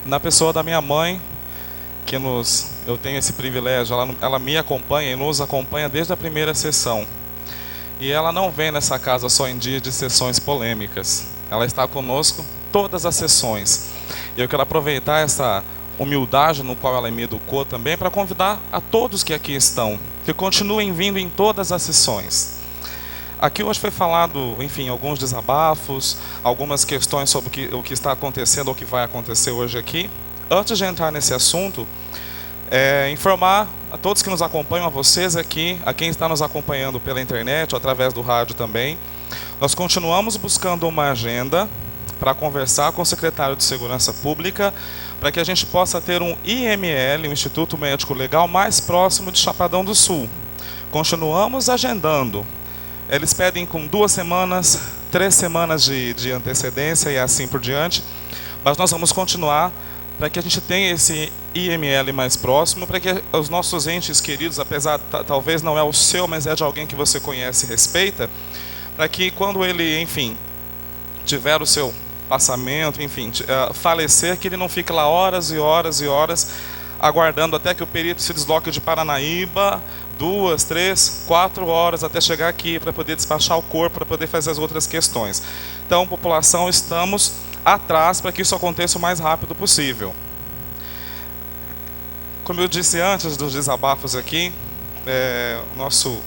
na pessoa da minha mãe, que eu tenho esse privilégio, ela me acompanha e nos acompanha desde a primeira sessão. E ela não vem nessa casa só em dias de sessões polêmicas. Ela está conosco todas as sessões. E eu quero aproveitar essa humildade no qual ela me educou também para convidar a todos que aqui estão, que continuem vindo em todas as sessões. Aqui hoje foi falado, enfim, alguns desabafos, algumas questões sobre o que está acontecendo ou o que vai acontecer hoje aqui. Antes de entrar nesse assunto, informar a todos que nos acompanham, a vocês aqui, a quem está nos acompanhando pela internet ou através do rádio também, nós continuamos buscando uma agenda para conversar com o secretário de Segurança Pública, para que a gente possa ter um IML, um Instituto Médico Legal, mais próximo de Chapadão do Sul. Continuamos agendando. Eles pedem com 2 semanas, 3 semanas de antecedência e assim por diante, mas nós vamos continuar para que a gente tenha esse IML mais próximo, para que os nossos entes queridos, apesar talvez não é o seu, mas é de alguém que você conhece e respeita, para que quando ele, enfim, tiver o seu passamento, enfim, falecer, que ele não fique lá horas e horas e horas aguardando até que o perito se desloque de Paranaíba, 2, 3, 4 horas até chegar aqui para poder despachar o corpo, para poder fazer as outras questões. Então, população, estamos atrás para que isso aconteça o mais rápido possível. Como eu disse antes dos desabafos aqui, o nosso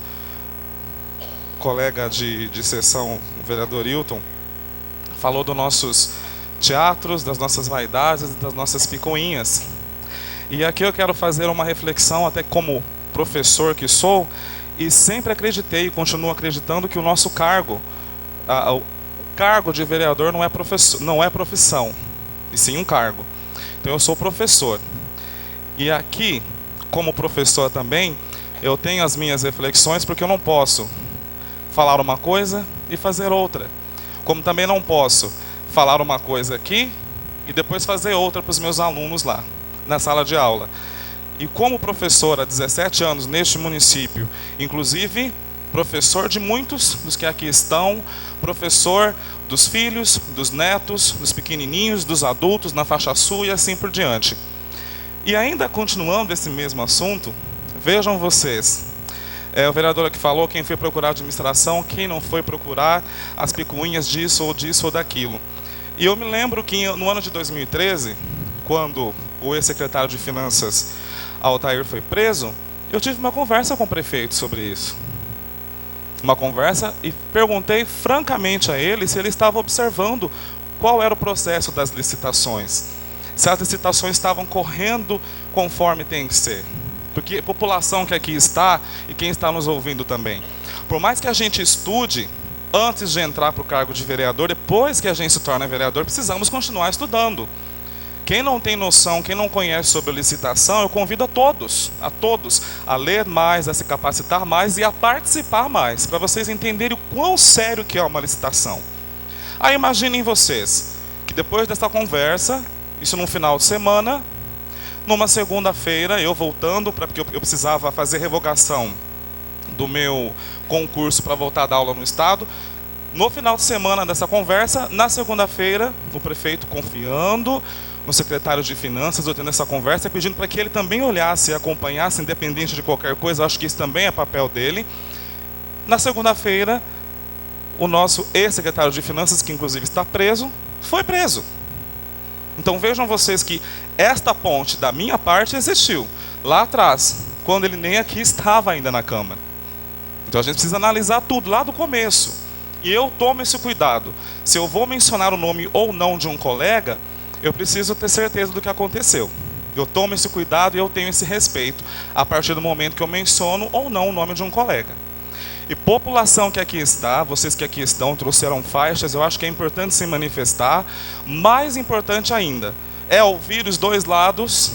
colega de sessão, o vereador Hilton, falou dos nossos teatros, das nossas vaidades, das nossas picuinhas. E aqui eu quero fazer uma reflexão, até como professor que sou, e sempre acreditei e continuo acreditando que o nosso cargo, o cargo de vereador não é profissão, e sim um cargo. Então eu sou professor. E aqui, como professor também, eu tenho as minhas reflexões, porque eu não posso falar uma coisa e fazer outra. Como também não posso falar uma coisa aqui e depois fazer outra para os meus alunos lá, na sala de aula. E como professor há 17 anos neste município, inclusive professor de muitos dos que aqui estão, professor dos filhos, dos netos, dos pequenininhos, dos adultos na faixa sul e assim por diante. E ainda continuando esse mesmo assunto, vejam vocês, o vereador aqui falou quem foi procurar administração, quem não foi procurar as picuinhas disso ou daquilo. E eu me lembro que no ano de 2013, quando o ex-secretário de Finanças, Altair, foi preso, eu tive uma conversa com o prefeito sobre isso. Uma conversa e perguntei francamente a ele se ele estava observando qual era o processo das licitações. Se as licitações estavam correndo conforme tem que ser. Porque a população que aqui está e quem está nos ouvindo também, por mais que a gente estude antes de entrar para o cargo de vereador, depois que a gente se torna vereador, precisamos continuar estudando. Quem não tem noção, quem não conhece sobre a licitação, eu convido a todos a ler mais, a se capacitar mais e a participar mais, para vocês entenderem o quão sério que é uma licitação. Aí imaginem vocês, que depois dessa conversa, isso num final de semana, numa segunda-feira, eu voltando, porque eu precisava fazer revogação do meu concurso para voltar a dar aula no estado. No final de semana dessa conversa, na segunda-feira, o prefeito confiando no secretário de Finanças, eu tendo essa conversa, pedindo para que ele também olhasse e acompanhasse, independente de qualquer coisa, eu acho que isso também é papel dele. Na segunda-feira, o nosso ex-secretário de Finanças, que inclusive está preso, foi preso. Então vejam vocês que esta ponte da minha parte existiu lá atrás, quando ele nem aqui estava ainda na Câmara. Então a gente precisa analisar tudo lá do começo. E eu tomo esse cuidado. Se eu vou mencionar o nome ou não de um colega, eu preciso ter certeza do que aconteceu. Eu tomo esse cuidado e eu tenho esse respeito a partir do momento que eu menciono ou não o nome de um colega. E população que aqui está, vocês que aqui estão, trouxeram faixas, eu acho que é importante se manifestar. Mais importante ainda, é ouvir os dois lados.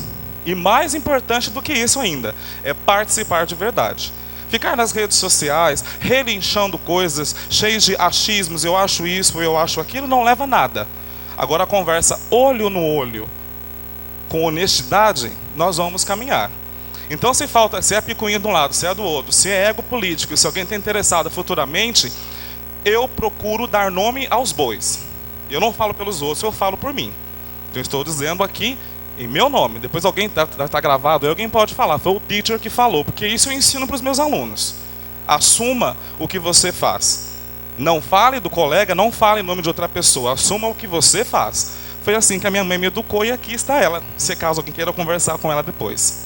E mais importante do que isso ainda, é participar de verdade. Ficar nas redes sociais, relinchando coisas, cheios de achismos, eu acho isso, eu acho aquilo, não leva a nada. Agora a conversa olho no olho, com honestidade, nós vamos caminhar. Então se é picuinha de um lado, se é do outro, se é ego político, se alguém está interessado futuramente, eu procuro dar nome aos bois. Eu não falo pelos outros, eu falo por mim. Então, eu estou dizendo aqui em meu nome. Depois alguém está gravado, alguém pode falar, foi o teacher que falou, porque isso eu ensino para os meus alunos. Assuma o que você faz. Não fale do colega, não fale em nome de outra pessoa. Assuma o que você faz. Foi assim que a minha mãe me educou e aqui está ela, se caso alguém queira conversar com ela depois.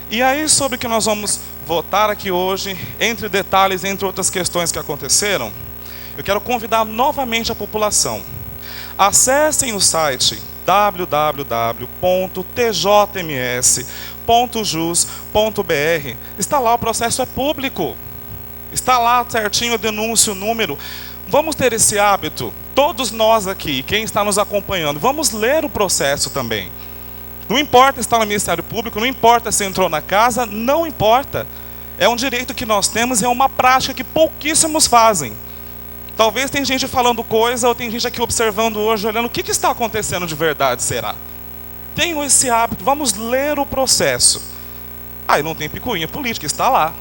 E aí, sobre o que nós vamos votar aqui hoje, entre detalhes, entre outras questões que aconteceram, eu quero convidar novamente a população. Acessem o site www.tjms.jus.br. Está lá, o processo é público. Está lá certinho a denúncia, o número. Vamos ter esse hábito, todos nós aqui, quem está nos acompanhando, vamos ler o processo também. Não importa se está no Ministério Público, não importa se entrou na casa, não importa. É um direito que nós temos e é uma prática que pouquíssimos fazem. Talvez tem gente falando coisa, ou tem gente aqui observando hoje, olhando, o que está acontecendo de verdade, será? Tenham esse hábito, vamos ler o processo. Aí não tem picuinha política, está lá.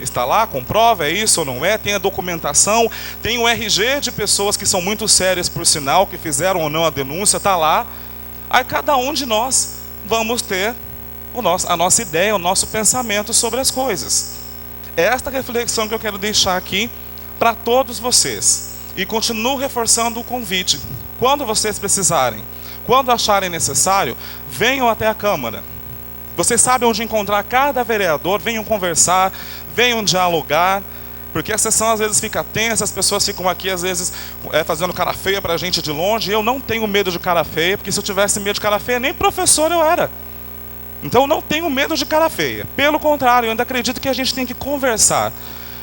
Está lá, comprova, é isso ou não é, tem a documentação, tem o RG de pessoas que são muito sérias, por sinal, que fizeram ou não a denúncia, está lá. Aí cada um de nós vamos ter a nossa ideia, o nosso pensamento sobre as coisas. É esta reflexão que eu quero deixar aqui para todos vocês. E continuo reforçando o convite. Quando vocês precisarem, quando acharem necessário, venham até a Câmara. Vocês sabem onde encontrar cada vereador, venham conversar, venham dialogar, porque a sessão às vezes fica tensa, as pessoas ficam aqui às vezes fazendo cara feia para a gente de longe. Eu não tenho medo de cara feia, porque se eu tivesse medo de cara feia, nem professor eu era. Então eu não tenho medo de cara feia. Pelo contrário, eu ainda acredito que a gente tem que conversar.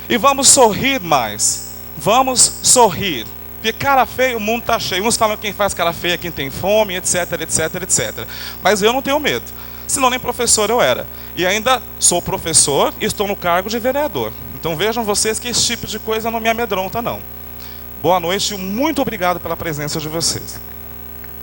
E vamos sorrir mais. Vamos sorrir. Porque cara feia, o mundo está cheio. Uns falam que quem faz cara feia é quem tem fome, etc, etc, etc. Mas eu não tenho medo. Senão nem professor eu era. E ainda sou professor e estou no cargo de vereador. Então vejam vocês que esse tipo de coisa não me amedronta, não. Boa noite e muito obrigado pela presença de vocês.